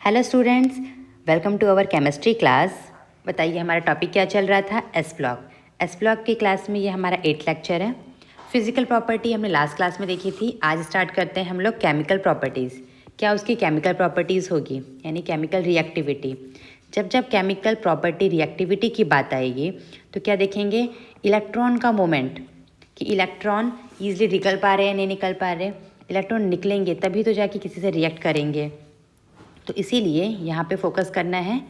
Hello students, welcome to our chemistry class. बताइए हमारा topic क्या चल रहा था? S block. एस ब्लॉक की क्लास में ये हमारा 8th लेक्चर है। फिजिकल प्रॉपर्टी हमने लास्ट क्लास में देखी थी। आज स्टार्ट करते हैं हम लोग केमिकल प्रॉपर्टीज़। क्या उसकी केमिकल प्रॉपर्टीज़ होगी, यानी केमिकल रिएक्टिविटी। जब केमिकल प्रॉपर्टी रिएक्टिविटी की बात आएगी तो क्या देखेंगे? इलेक्ट्रॉन का मोमेंट, कि इलेक्ट्रॉन ईजिली निकल पा रहे हैं, नहीं निकल पा रहे। इलेक्ट्रॉन निकलेंगे तभी तो जाके किसी से रिएक्ट करेंगे, तो इसीलिए यहाँ पे फोकस करना है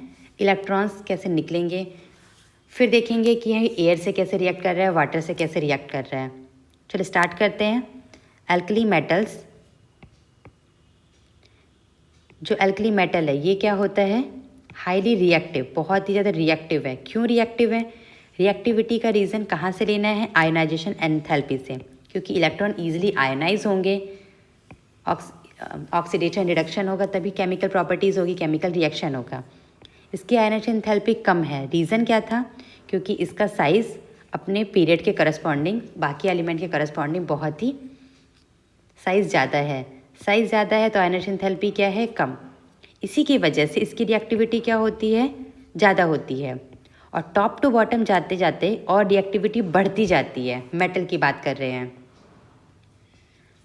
इलेक्ट्रॉन्स कैसे निकलेंगे। फिर देखेंगे कि यह एयर से कैसे रिएक्ट कर रहा है, वाटर से कैसे रिएक्ट कर रहा है। चलो स्टार्ट करते हैं। एल्कली मेटल्स, जो एल्कली मेटल है ये क्या होता है? हाईली रिएक्टिव, बहुत ही ज़्यादा रिएक्टिव है। क्यों रिएक्टिव है? रिएक्टिविटी का रीज़न कहाँ से लेना है? आयोनाइजेशन एंथैल्पी से, क्योंकि इलेक्ट्रॉन ईजिली आयोनाइज होंगे, ऑक्सीडेशन रिडक्शन होगा, तभी केमिकल प्रॉपर्टीज़ होगी, केमिकल रिएक्शन होगा। इसकी आयोनाइजेशन एंथैल्पी कम है। रीज़न क्या था? क्योंकि इसका साइज़ अपने पीरियड के करस्पॉन्डिंग, बाकी एलिमेंट के करस्पॉन्डिंग बहुत ही साइज़ ज़्यादा है। साइज़ ज़्यादा है तो आयोनाइजेशन एंथैल्पी क्या है? कम। इसी की वजह से इसकी रिएक्टिविटी क्या होती है? ज़्यादा होती है। और टॉप टू बॉटम जाते जाते और रिएक्टिविटी बढ़ती जाती है। मेटल की बात कर रहे हैं।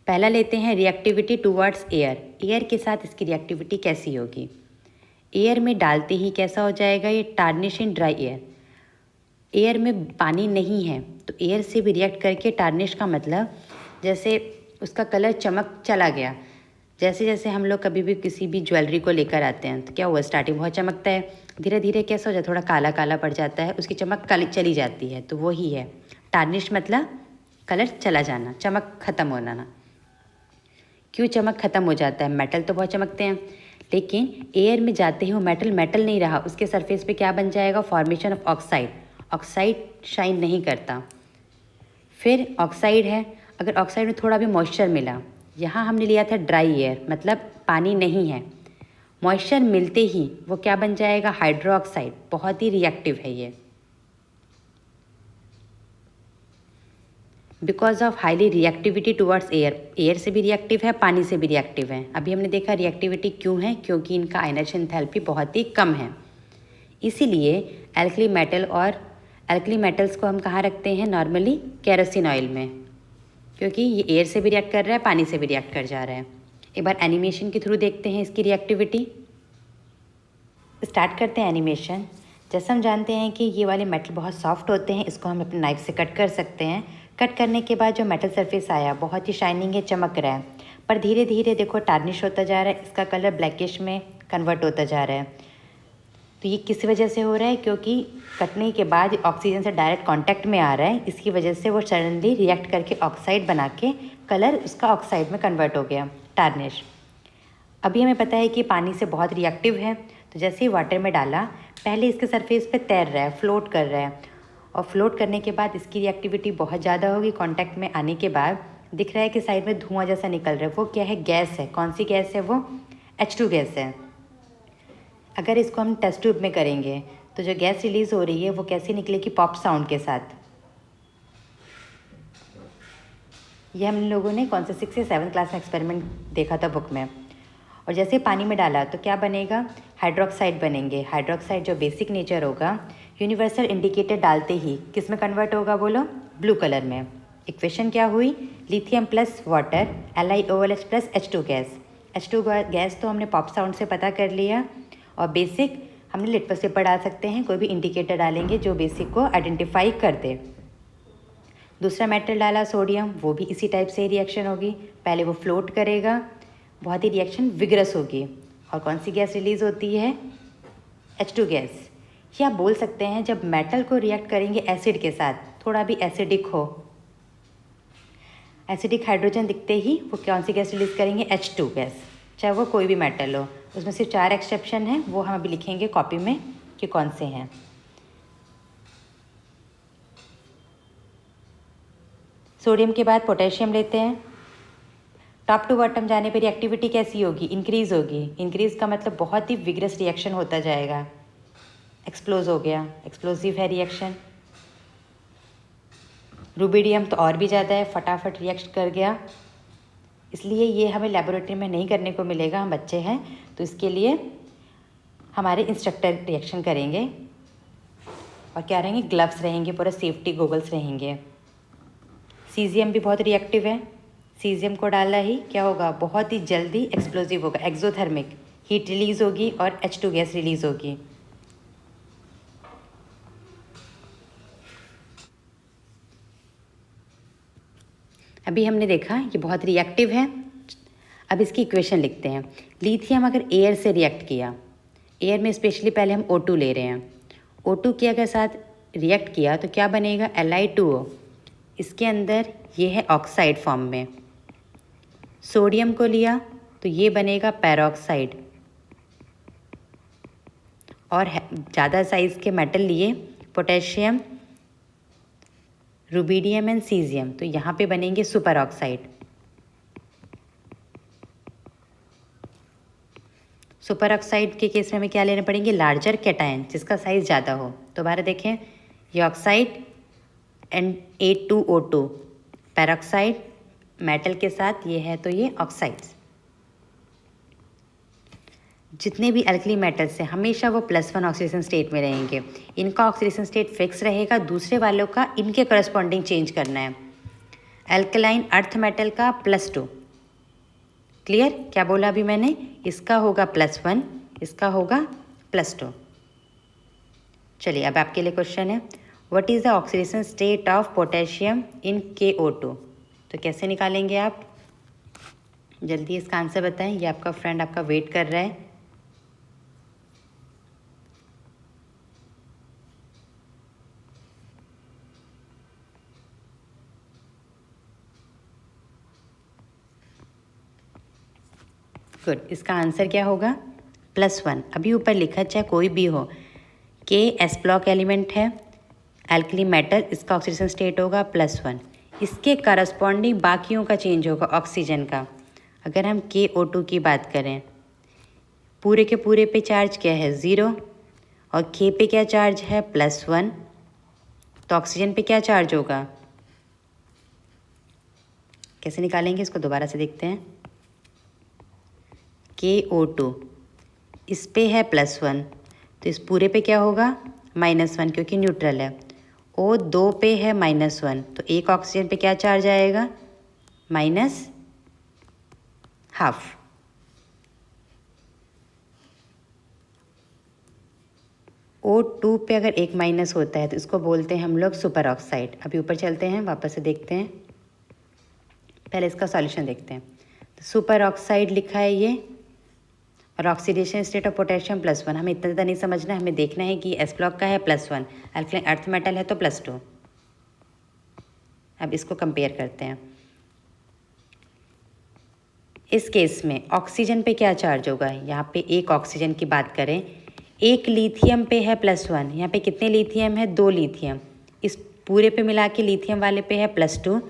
पहला लेते हैं रिएक्टिविटी टूवर्ड्स एयर। एयर के साथ इसकी रिएक्टिविटी कैसी होगी? एयर में डालते ही कैसा हो जाएगा? ये tarnish in dry air. Air में पानी नहीं है तो एयर से भी रिएक्ट करके टार्निश का मतलब जैसे उसका कलर चमक चला गया। जैसे जैसे हम लोग कभी भी किसी भी ज्वेलरी को लेकर आते हैं तो क्या हुआ? स्टार्टिंग बहुत चमकता है, धीरे धीरे कैसा हो जाता है? थोड़ा काला काला पड़ जाता है, उसकी चमक चली जाती है। तो वही है टार्निश, मतलब कलर चला जाना, चमक खत्म होना ना। क्यों चमक खत्म हो जाता है? मेटल तो बहुत चमकते हैं, लेकिन एयर में जाते ही वो मेटल मेटल नहीं रहा, उसके सरफेस पे क्या बन जाएगा? Formation of oxide. Oxide shine नहीं करता। फिर ऑक्साइड है, अगर ऑक्साइड में थोड़ा भी मॉइस्चर मिला, यहाँ हमने लिया था ड्राई एयर, मतलब पानी नहीं है। मॉइस्चर मिलते ही वो क्या बन जाएगा? Hydro oxide. बहुत ही रिएक्टिव है ये। Because of highly reactivity towards air. Air से भी रिएक्टिव है, पानी से भी रिएक्टिव है। अभी हमने देखा रिएक्टिविटी क्यों है, क्योंकि इनका आयोनाइजेशन एंथैल्पी बहुत ही कम है। इसीलिए एल्कली मेटल और एल्कली मेटल्स को हम कहाँ रखते हैं? नॉर्मली केरोसिन ऑयल में, क्योंकि ये एयर से भी रिएक्ट कर रहा है, पानी से भी रिएक्ट कर जा रहा है। एक बार एनिमेशन के थ्रू देखते हैं इसकी रिएक्टिविटी। स्टार्ट करते हैं एनिमेशन। जैसे हम जानते हैं कि ये वाले मेटल बहुत सॉफ्ट होते हैं, इसको हम अपने नाइफ से कट कर सकते हैं। कट करने के बाद जो मेटल सरफेस आया बहुत ही शाइनिंग है, चमक रहा है, पर धीरे धीरे देखो टार्निश होता जा रहा है, इसका कलर ब्लैकिश में कन्वर्ट होता जा रहा है। तो ये किस वजह से हो रहा है? क्योंकि कटने के बाद ऑक्सीजन से डायरेक्ट कांटेक्ट में आ रहा है, इसकी वजह से वो सडनली रिएक्ट करके ऑक्साइड बना के कलर उसका ऑक्साइड में कन्वर्ट हो गया, टार्निश। अभी हमें पता है कि पानी से बहुत रिएक्टिव है, तो जैसे ही वाटर में डाला, पहले इसके सरफेस पे तैर रहा है, फ्लोट कर रहा है, और फ्लोट करने के बाद इसकी रिएक्टिविटी बहुत ज़्यादा होगी। कांटेक्ट में आने के बाद दिख रहा है कि साइड में धुआं जैसा निकल रहा है। वो क्या है? गैस है। कौन सी गैस है? वो H2 गैस है। अगर इसको हम टेस्ट ट्यूब में करेंगे तो जो गैस रिलीज़ हो रही है वो कैसी निकलेगी? पॉप साउंड के साथ। ये हम लोगों ने कौन से 6 या 7 क्लास में एक्सपेरिमेंट देखा था बुक में। और जैसे पानी में डाला तो क्या बनेगा? हाइड्रोक्साइड बनेंगे। हाइड्रोक्साइड जो बेसिक नेचर होगा, यूनिवर्सल इंडिकेटर डालते ही किस में कन्वर्ट होगा? बोलो, ब्लू कलर में। इक्वेशन क्या हुई? Lithium plus water LiOH plus H2 gas. H2 gas तो हमने पॉप साउंड से पता कर लिया, और बेसिक हमने लिटमस पेपर डाल सकते हैं, कोई भी इंडिकेटर डालेंगे जो बेसिक को आइडेंटिफाई कर दे। दूसरा मेटल डाला सोडियम, वो भी इसी टाइप से रिएक्शन होगी। पहले वो फ्लोट करेगा, बहुत ही रिएक्शन विगरस होगी, और कौन सी गैस रिलीज़ होती है? H2 gas. या बोल सकते हैं जब मेटल को रिएक्ट करेंगे एसिड के साथ, थोड़ा भी एसिडिक हो, एसिडिक हाइड्रोजन दिखते ही वो कौन सी गैस रिलीज़ करेंगे? H2 gas. चाहे वो कोई भी मेटल हो, उसमें सिर्फ 4 एक्सेप्शन हैं, वो हम अभी लिखेंगे कॉपी में कि कौन से हैं। सोडियम के बाद पोटेशियम लेते हैं। टॉप टू बॉटम जाने पर रिएक्टिविटी कैसी होगी? इंक्रीज़ होगी। इंक्रीज़ का मतलब बहुत ही विगरस रिएक्शन होता जाएगा। एक्सप्लोज हो गया, एक्सप्लोजिव है रिएक्शन। रुबिडियम तो और भी ज़्यादा है, फटाफट रिएक्ट कर गया। इसलिए ये हमें लेबोरेटरी में नहीं करने को मिलेगा, हम बच्चे हैं, तो इसके लिए हमारे इंस्ट्रक्टर रिएक्शन करेंगे और क्या रहेंगे, ग्लव्स रहेंगे, पूरा सेफ्टी गोगल्स रहेंगे। सीजियम भी बहुत रिएक्टिव है, सीजियम को डाला ही क्या होगा, बहुत ही जल्दी एक्सप्लोजिव होगा, एक्सोथर्मिक, हीट रिलीज होगी और H2 गैस रिलीज होगी। अभी हमने देखा ये बहुत रिएक्टिव है। अब इसकी इक्वेशन लिखते हैं। लिथियम अगर एयर से रिएक्ट किया, एयर में स्पेशली पहले हम O2 ले रहे हैं, O2 के अगर साथ रिएक्ट किया तो क्या बनेगा, Li2O। इसके अंदर ये है ऑक्साइड फॉर्म में। सोडियम को लिया तो ये बनेगा पैरोक्साइड, और ज़्यादा साइज़ के मेटल लिए, पोटेशियम, रुबिडियम एंड सीजियम, तो यहाँ पे बनेंगे सुपर ऑक्साइड। सुपर ऑक्साइड के केस में हमें क्या लेने पड़ेंगे, लार्जर कैटायन, जिसका साइज़ ज़्यादा हो। दोबारा देखें, ये oxide and A2O2 peroxide metal के साथ, ये है तो ये ऑक्साइड्स। जितने भी अल्कली मेटल्स हैं हमेशा वो +1 ऑक्सीडेशन स्टेट में रहेंगे। इनका ऑक्सीडेशन स्टेट फिक्स रहेगा, दूसरे वालों का इनके करस्पॉन्डिंग चेंज करना है। अल्कलाइन अर्थ मेटल का +2, क्लियर, क्या बोला अभी मैंने, इसका होगा +1, इसका होगा +2। चलिए अब आपके लिए क्वेश्चन है, what is the oxidation state of potassium in KO2। तो कैसे निकालेंगे आप, जल्दी इसका आंसर बताएं, ये आपका फ्रेंड आपका वेट कर रहा है। गुड, इसका आंसर क्या होगा, +1। अभी ऊपर लिखा चाहे कोई भी हो, K S ब्लॉक एलिमेंट है, एल्कली मेटल, इसका ऑक्सीडेशन स्टेट होगा +1। इसके करस्पॉन्डिंग बाकियों का चेंज होगा ऑक्सीजन का। अगर हम KO2 की बात करें, पूरे के पूरे पे चार्ज क्या है, 0, और K पे क्या चार्ज है, +1, तो ऑक्सीजन पे क्या चार्ज होगा, कैसे निकालेंगे इसको, दोबारा से देखते हैं। KO2 इस पे है +1, तो इस पूरे पे क्या होगा, -1, क्योंकि न्यूट्रल है। O2 पे है -1, तो एक ऑक्सीजन पे क्या चार्ज आएगा, -½ O2 पे अगर एक माइनस होता है तो इसको बोलते हैं हम लोग सुपर ऑक्साइड। अभी ऊपर चलते हैं, वापस से देखते हैं, पहले इसका सॉल्यूशन देखते हैं। तो सुपर ऑक्साइड लिखा है ये, और ऑक्सीडेशन स्टेट ऑफ पोटेशियम +1। हमें इतना ज़्यादा नहीं समझना है, हमें देखना है कि S ब्लॉक का है +1, अल्कलाइन अर्थ मेटल है तो +2। अब इसको कंपेयर करते हैं। इस केस में ऑक्सीजन पे क्या चार्ज होगा, यहाँ पे एक ऑक्सीजन की बात करें, एक लिथियम पे है +1, यहाँ पे कितने लिथियम है, 2 लिथियम, इस पूरे पे मिला के लिथियम वाले पे है +2,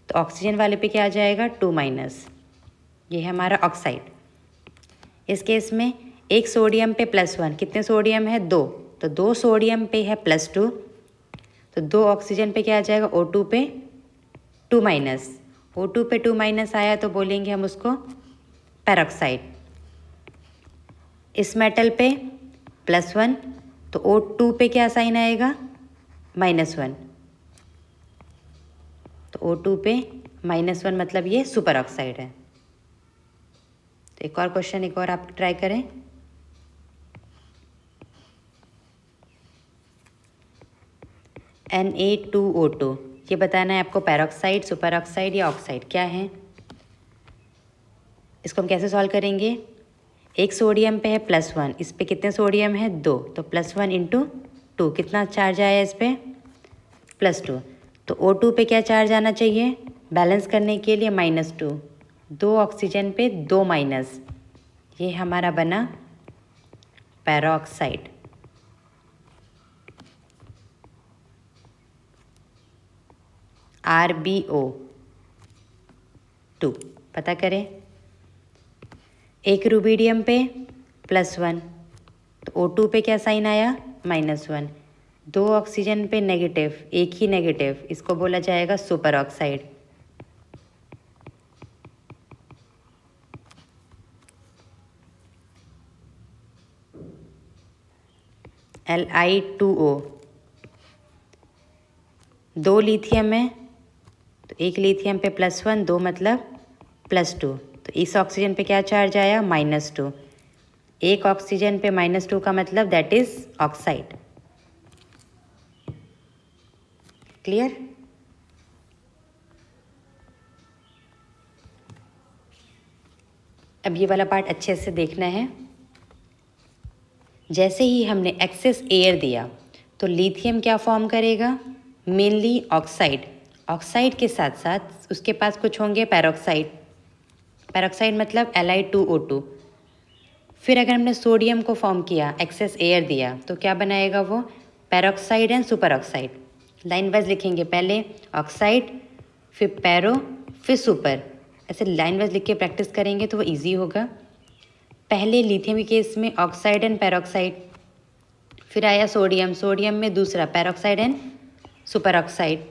तो ऑक्सीजन वाले पे क्या आ जाएगा, 2-, ये है हमारा ऑक्साइड। इस केस में एक सोडियम पे +1, कितने सोडियम है, 2, तो 2 सोडियम पे है +2, तो 2 ऑक्सीजन पे क्या आ जाएगा, O2 पे 2-, O2 पे 2- आया तो बोलेंगे हम उसको पैरोक्साइड। इस मेटल पे +1, तो O2 पे क्या साइन आएगा, -1, तो O2 पे -1 मतलब ये सुपर ऑक्साइड है। तो एक और क्वेश्चन, एक और आप ट्राई करें। Na2O2, ये बताना है आपको पैरोक्साइड, सुपर ऑक्साइड या ऑक्साइड क्या है। इसको हम कैसे सॉल्व करेंगे, एक सोडियम पे है +1, इस पे कितने सोडियम है, 2, तो +1 × 2, कितना चार्ज आया इस पे, +2, तो O2 पे क्या चार्ज आना चाहिए, बैलेंस करने के लिए -2, 2 ऑक्सीजन पे 2-, ये हमारा बना पैरोक्साइड। RbO2 पता करें, एक रुबिडियम पे +1, तो O2 पे क्या साइन आया, -1, 2 ऑक्सीजन पे नेगेटिव, एक ही नेगेटिव, इसको बोला जाएगा सुपर ऑक्साइड। Li2O, 2 लिथियम है तो एक लिथियम पे +1, 2 मतलब +2, तो इस ऑक्सीजन पे क्या चार्ज आया -2, एक ऑक्सीजन पे -2 का मतलब दैट इज ऑक्साइड। क्लियर? अब ये वाला पार्ट अच्छे से देखना है। जैसे ही हमने एक्सेस एयर दिया तो लिथियम क्या फॉर्म करेगा, मेनली ऑक्साइड। ऑक्साइड के साथ साथ उसके पास कुछ होंगे पैरोक्साइड, पैरोक्साइड मतलब Li2O2। फिर अगर हमने सोडियम को फॉर्म किया, एक्सेस एयर दिया, तो क्या बनाएगा वो, peroxide and super oxide. Line wise लिखेंगे, पहले ऑक्साइड, फिर पैरो, फिर सुपर, ऐसे लाइन वाइज लिख के प्रैक्टिस करेंगे तो वो ईजी होगा। पहले लिथियम के केस में ऑक्साइड एंड पैरोक्साइड, फिर आया सोडियम, सोडियम में दूसरा पैरोक्साइड एंड सुपर ऑक्साइड,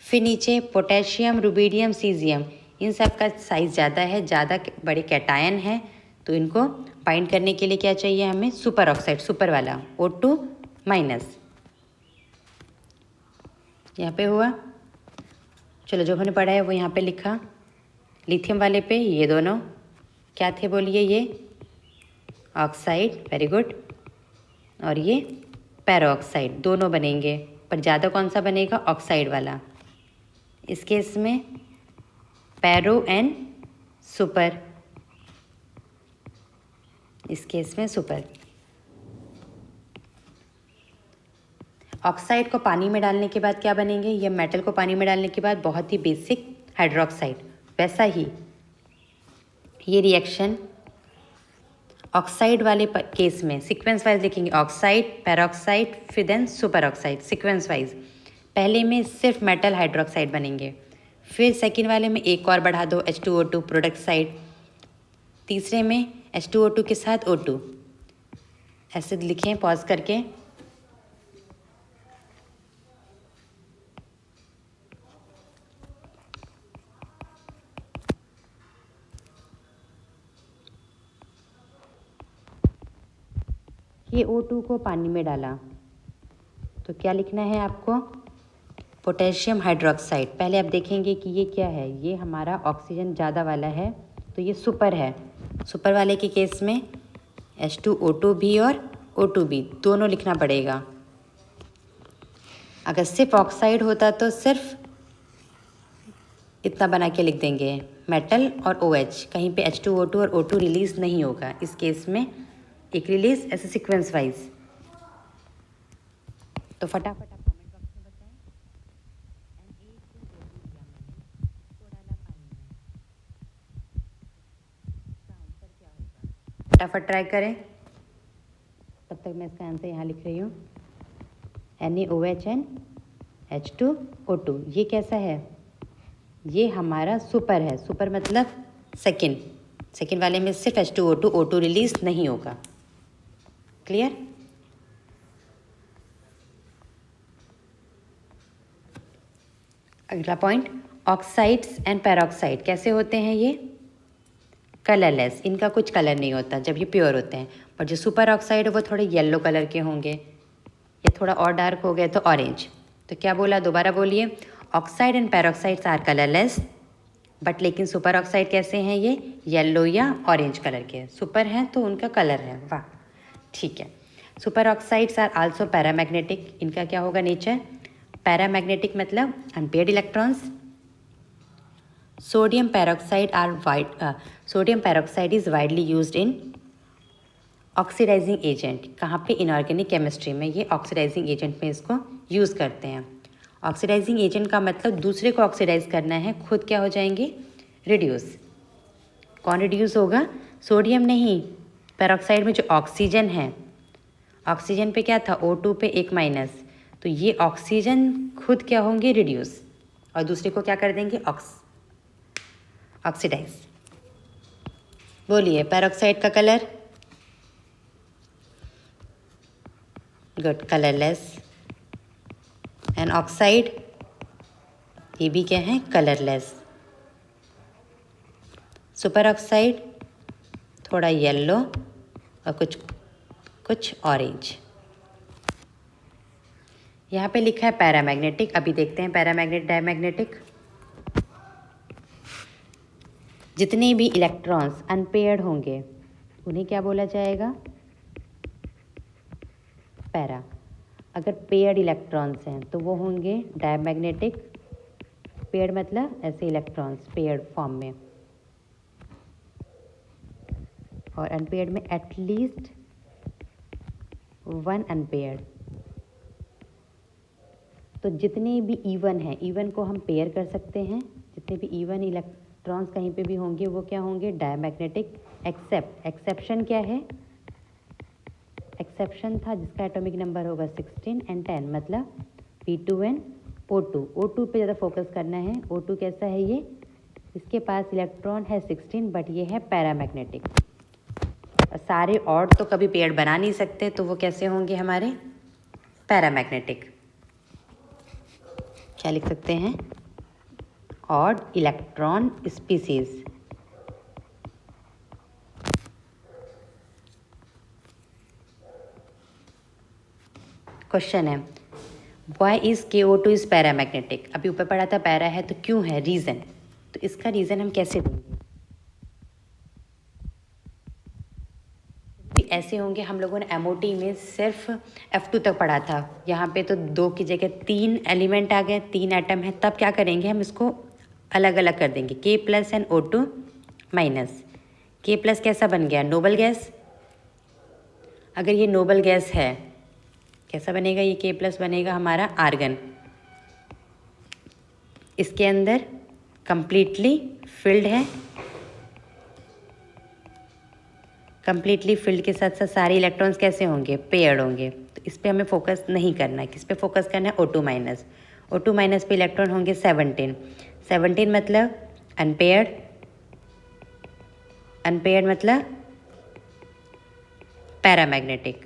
फिर नीचे पोटेशियम, रुबीडियम, सीजियम, इन सब का साइज़ ज़्यादा है, ज़्यादा बड़े कैटायन है, तो इनको बाइंड करने के लिए क्या चाहिए हमें, सुपर ऑक्साइड, सुपर वाला O2-। यहाँ पे हुआ, चलो जो हमने पढ़ा है वो यहाँ पे लिखा। लिथियम वाले पे ये दोनों क्या थे बोलिए, ये ऑक्साइड, वेरी गुड, और ये पैरोक्साइड, दोनों बनेंगे, पर ज़्यादा कौन सा बनेगा, ऑक्साइड वाला। इस केस में पैरो एंड सुपर, इस केस में सुपर। ऑक्साइड को पानी में डालने के बाद क्या बनेंगे, ये मेटल को पानी में डालने के बाद बहुत ही बेसिक हाइड्रोक्साइड। वैसा ही ये रिएक्शन ऑक्साइड वाले केस में सीक्वेंस वाइज लिखेंगे, ऑक्साइड, पैरोक्साइड, फिर then superoxide, sequence wise. पहले में सिर्फ मेटल हाइड्रोक्साइड बनेंगे, फिर सेकेंड वाले में एक और बढ़ा दो, H2O2 प्रोडक्ट साइड, तीसरे में H2O2 के साथ O2, ऐसे लिखें पॉज करके। ये O2 को पानी में डाला तो क्या लिखना है आपको, पोटेशियम हाइड्रोक्साइड। पहले आप देखेंगे कि ये क्या है, ये हमारा ऑक्सीजन ज़्यादा वाला है, तो ये सुपर है। सुपर वाले के केस में H2O2 भी और O2 भी दोनों लिखना पड़ेगा। अगर सिर्फ ऑक्साइड होता तो सिर्फ इतना बना के लिख देंगे, मेटल और OH, कहीं पे H2O2 और O2 रिलीज़ नहीं होगा। इस केस में एक रिलीज, ऐसे सीक्वेंस वाइज। तो फटाफट आप कमेंट बॉक्स में बताएं। Na2O2 लिया मैंने, इसको डाला पानी में, इसका आंसर क्या होगा, फटाफट ट्राई करें। तब तक मैं इसका आंसर यहाँ लिख रही हूँ, NaOH एंड H2O2। ये कैसा है, ये हमारा सुपर है। सुपर मतलब सेकेंड वाले में सिर्फ H2O2, O2 रिलीज नहीं होगा। क्लियर? अगला पॉइंट, ऑक्साइड्स एंड पैरोक्साइड कैसे होते हैं, ये कलरलेस, इनका कुछ कलर नहीं होता जब ये प्योर होते हैं। पर जो सुपर ऑक्साइड है वो थोड़े येलो कलर के होंगे, ये थोड़ा और डार्क हो गए तो ऑरेंज। तो क्या बोला, दोबारा बोलिए, oxide and peroxides are colourless, but लेकिन सुपर ऑक्साइड कैसे हैं, ये येलो या ऑरेंज कलर के। सुपर हैं तो उनका कलर है, वाह, ठीक है। Superoxides are also paramagnetic, इनका क्या होगा नेचर, पैरामैग्नेटिक मतलब unpaired electrons. Sodium peroxide is widely used in oxidizing agent. कहाँ पे, इनऑर्गेनिक केमिस्ट्री में ये ऑक्सीडाइजिंग एजेंट में इसको यूज़ करते हैं। ऑक्सीडाइजिंग एजेंट का मतलब दूसरे को ऑक्सीडाइज करना है, खुद क्या हो जाएंगे, रिड्यूस। कौन रिड्यूस होगा, सोडियम नहीं, पैरोक्साइड में जो ऑक्सीजन है, ऑक्सीजन पे क्या था, O2 पे एक माइनस, तो ये ऑक्सीजन खुद क्या होंगे, रिड्यूस, और दूसरे को क्या कर देंगे, ऑक्सीडाइज। बोलिए पैरोक्साइड का colour, good, colourless. And oxide, ये भी क्या है, कलरलेस। सुपर ऑक्साइड थोड़ा येलो और कुछ कुछ ऑरेंज। यहाँ पे लिखा है पैरामैग्नेटिक। अभी देखते हैं पैरामैग्नेटिक डायमैग्नेटिक। जितने भी इलेक्ट्रॉन्स अनपेयर्ड होंगे उन्हें क्या बोला जाएगा? पैरा। अगर पेयर्ड इलेक्ट्रॉन्स हैं तो वो होंगे डायमैग्नेटिक। पेयर्ड मतलब ऐसे इलेक्ट्रॉन्स पेयर्ड फॉर्म में, और अनपेयर्ड में एटलीस्ट वन अनपेयर्ड। तो जितने भी इवन हैं, इवन को हम पेयर कर सकते हैं। जितने भी इवन इलेक्ट्रॉन्स कहीं पे भी होंगे वो क्या होंगे? डायमैग्नेटिक। एक्सेप्ट, एक्सेप्शन क्या है? एक्सेप्शन था जिसका एटॉमिक नंबर होगा 16 एंड 10, मतलब P2N O2। O2 पे ज़्यादा फोकस करना है। O2 कैसा है ये? इसके पास इलेक्ट्रॉन है 16 बट ये है पैरामैग्नेटिक। सारे और तो कभी पेयर बना नहीं सकते, तो वो कैसे होंगे हमारे? पैरामैग्नेटिक। क्या लिख सकते हैं? Odd electron species. क्वेश्चन है why is KO2 is paramagnetic. अभी ऊपर पढ़ा था पैरा है तो क्यों है, रीज़न। तो इसका रीज़न हम कैसे देंगे? ऐसे होंगे, हम लोगों ने MOT में सिर्फ F2 तक पढ़ा था। यहाँ पे तो 2 की जगह 3 एलिमेंट आ गए, 3 एटम है। तब क्या करेंगे हम? इसको अलग अलग कर देंगे। K+ and O2 minus. K+ कैसा बन गया? Noble gas. अगर ये नोबल गैस है, कैसा बनेगा? ये K+ बनेगा हमारा आर्गन। इसके अंदर कंप्लीटली फिल्ड है। कंप्लीटली फिल्ड के साथ साथ सारे इलेक्ट्रॉन्स कैसे होंगे? पेयर्ड होंगे। तो इस पर हमें फोकस नहीं करना है। किस पे फोकस करना है? O2 minus. O2 माइनस पे इलेक्ट्रॉन होंगे 17। 17 मतलब अनपेयर्ड। अनपेयर्ड मतलब पैरामैग्नेटिक।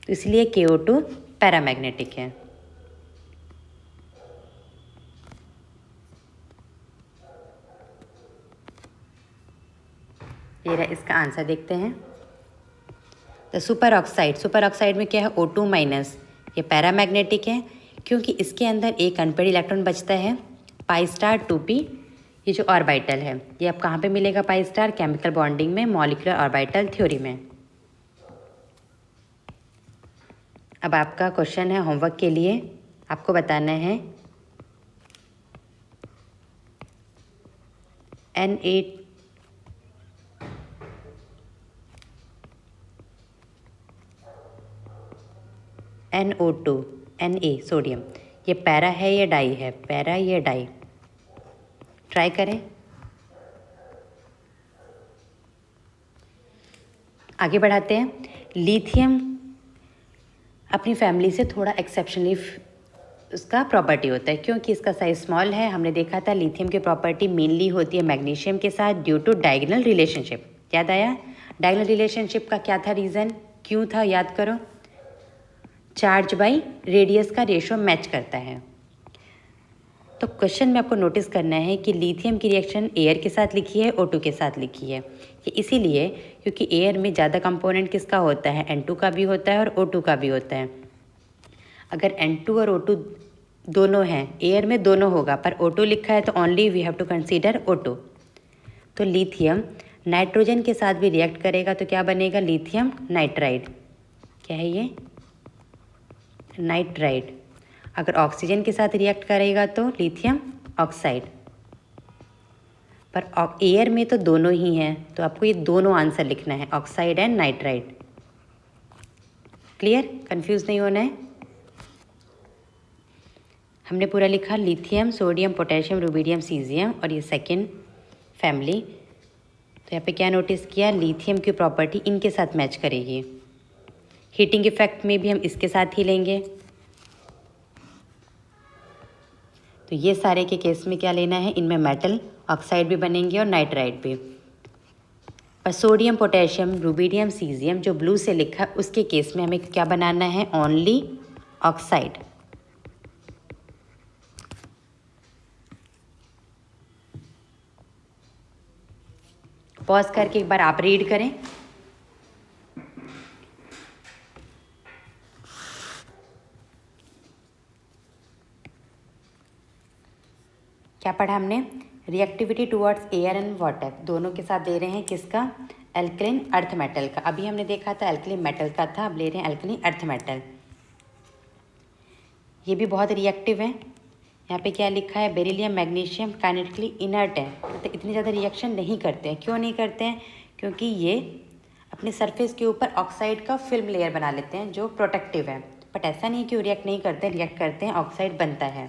तो इसलिए KO2 पैरामैग्नेटिक है। ये रहा इसका आंसर। देखते हैं। तो सुपर ऑक्साइड, सुपर ऑक्साइड में क्या है? O2 minus. ये पैरामैग्नेटिक है क्योंकि इसके अंदर एक अनपेयर्ड इलेक्ट्रॉन बचता है π* 2p। ये जो ऑर्बिटल है ये अब कहाँ पे मिलेगा? π*? केमिकल बॉन्डिंग में, मॉलिक्यूलर ऑर्बिटल थ्योरी में। अब आपका क्वेश्चन है होमवर्क के लिए, आपको बताना है NO2 Na सोडियम, ये पैरा है या डाई है? पैरा या डाई? ट्राई करें। आगे बढ़ाते हैं। लिथियम अपनी फैमिली से थोड़ा एक्सेप्शनली उसका प्रॉपर्टी होता है क्योंकि इसका साइज स्मॉल है। हमने देखा था लिथियम की प्रॉपर्टी मेनली होती है मैग्नीशियम के साथ ड्यू टू डायगोनल रिलेशनशिप। याद आया? डायगोनल रिलेशनशिप का क्या था रीज़न? क्यों था? याद करो। चार्ज बाई रेडियस का रेशो मैच करता है। तो क्वेश्चन में आपको नोटिस करना है कि लिथियम की रिएक्शन एयर के साथ लिखी है, O2 के साथ लिखी है। ये इसीलिए क्योंकि एयर में ज़्यादा कंपोनेंट किसका होता है? N2 का भी होता है और O2 का भी होता है। अगर N2 और O2 दोनों हैं, एयर में दोनों होगा, पर O2 लिखा है तो only we have to consider O2। तो लिथियम नाइट्रोजन के साथ भी रिएक्ट करेगा तो क्या बनेगा? Lithium nitride. क्या है ये? नाइट्राइड। अगर ऑक्सीजन के साथ रिएक्ट करेगा तो लिथियम ऑक्साइड। पर एयर में तो दोनों ही हैं, तो आपको ये दोनों आंसर लिखना है, oxide and nitride. Clear? Confuse नहीं होना है। हमने पूरा लिखा lithium, sodium, potassium, rubidium, caesium, और ये सेकेंड फैमिली। तो यहाँ पे क्या नोटिस किया? लिथियम की प्रॉपर्टी इनके साथ मैच करेगी। हीटिंग इफेक्ट में भी हम इसके साथ ही लेंगे। तो ये सारे के केस में क्या लेना है? इनमें मेटल ऑक्साइड भी बनेंगे और नाइट्राइड भी। पर सोडियम, पोटेशियम, रुबिडियम, सीजियम जो ब्लू से लिखा उसके केस में हमें क्या बनाना है? Only oxide. पॉज करके एक बार आप रीड करें। क्या पढ़ा हमने? Reactivity towards air and water, दोनों के साथ दे रहे हैं किसका? एल्कलाइन अर्थ मेटल का। अभी हमने देखा था एल्कलाइन मेटल का था, अब ले रहे हैं एल्कलाइन अर्थ मेटल। ये भी बहुत रिएक्टिव है। यहाँ पे क्या लिखा है? बेरिलियम मैग्नीशियम काइनेटिकली इनर्ट है, मतलब इतनी ज़्यादा रिएक्शन नहीं करते हैं। क्यों नहीं करते हैं? क्योंकि ये अपने सरफेस के ऊपर ऑक्साइड का फिल्म लेयर बना लेते हैं जो प्रोटेक्टिव है। बट ऐसा नहीं कि वो रिएक्ट नहीं करते, रिएक्ट करते हैं, ऑक्साइड बनता है।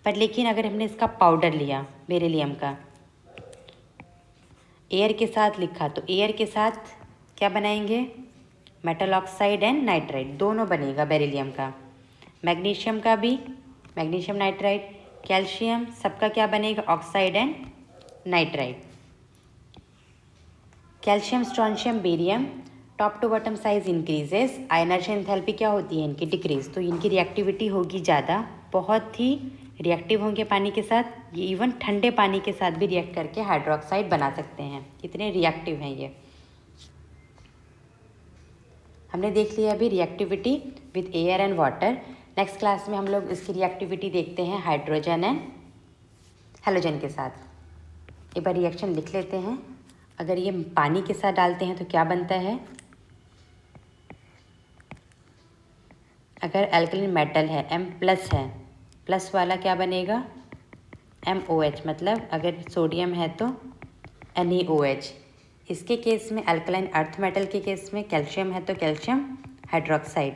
पर लेकिन अगर हमने इसका पाउडर लिया बेरिलियम का, एयर के साथ लिखा, तो एयर के साथ क्या बनाएंगे? मेटल ऑक्साइड एंड नाइट्राइड दोनों बनेगा बेरिलियम का। मैग्नीशियम का भी, मैग्नीशियम नाइट्राइड, कैल्शियम, सबका क्या बनेगा? Oxide and nitride. Calcium, strontium, barium, top to bottom size increases, आयनर्शिया एंथैल्पी क्या होती है इनकी? डिक्रीज। तो इनकी रिएक्टिविटी होगी ज़्यादा, बहुत ही रिएक्टिव होंगे पानी के साथ। ये इवन ठंडे पानी के साथ भी रिएक्ट करके हाइड्रोक्साइड बना सकते हैं, इतने रिएक्टिव हैं ये। हमने देख लिया अभी reactivity with air and water. Next class में हम लोग इसकी रिएक्टिविटी देखते हैं हाइड्रोजन एंड हेलोजन के साथ। एक बार रिएक्शन लिख लेते हैं। अगर ये पानी के साथ डालते हैं तो क्या बनता है? अगर एल्कलाइन मेटल है, M+ है, प्लस वाला क्या बनेगा? MOH, मतलब अगर सोडियम है तो NaOH। इसके केस में एल्कलाइन अर्थ मेटल के केस में कैल्शियम है तो कैल्शियम हाइड्रोक्साइड।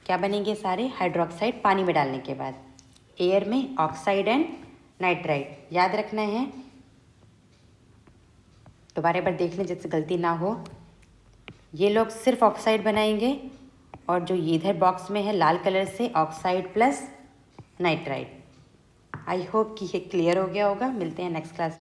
क्या बनेंगे सारे? हाइड्रोक्साइड पानी में डालने के बाद। एयर में ऑक्साइड एंड नाइट्राइड, याद रखना है। दोबारा एक बार देख लें जिससे गलती ना हो। ये लोग सिर्फ ऑक्साइड बनाएंगे और जो ये इधर बॉक्स में है लाल कलर से, oxide plus nitride. I hope कि ये क्लियर हो गया होगा। मिलते हैं नेक्स्ट क्लास।